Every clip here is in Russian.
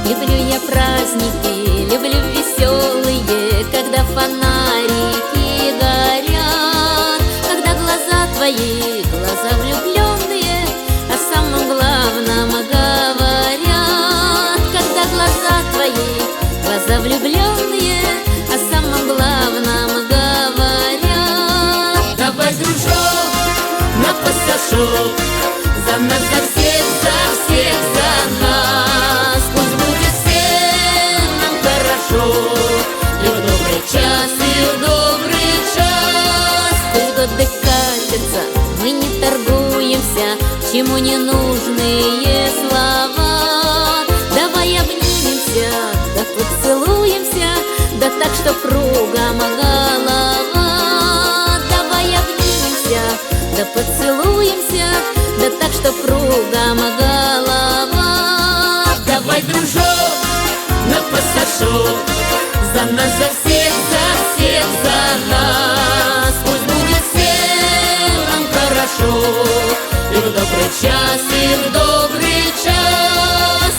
Люблю я праздники, люблю веселые, когда фонарики горят, когда глаза твои, глаза влюбленные, о самом главном говорят. Когда глаза твои, глаза влюбленные, о самом главном говорят. Давай, дружок, на пассажок, за нас, за всех, за нас. Пусть будет всем нам хорошо, и в добрый час, и в добрый час. Пусть годы катятся, мы не торгуемся, чему не нужные слова. Давай обнимемся, да поцелуемся, да так, что кругом голова. Давай обнимемся, да поцелуемся, да так, что кругом голова. Давай, дружок, на пассажок, за нас, за всех, за нас. Пусть будет всем нам хорошо, и в добрый час, и в добрый час.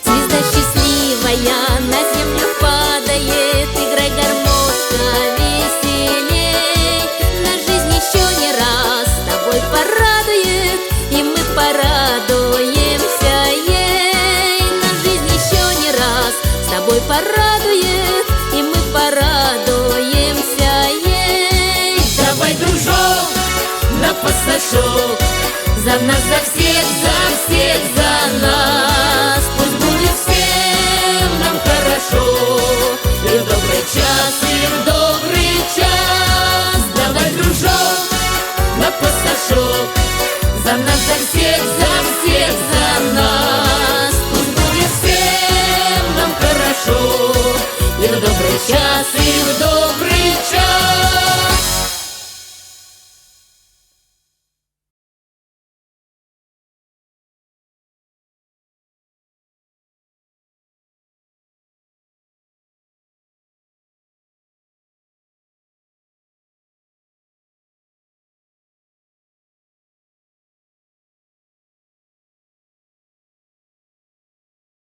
Звезда счастливая на землю падает, играй, гармошка, веселей. Наша жизнь еще не раз с тобой порадует, и мы порадуемся ей. Наша жизнь еще не раз с тобой порадует, и мы порадуемся ей. Давай, дружок, на пассажок, за нас, за всех, за нас. Пусть будет всем нам хорошо, и в добрый час, и в добрый час. Давай, дружок, на пассажок, за нас, за всех, за нас. Пусть будет всем нам хорошо, и в добрый час, и в добрый час.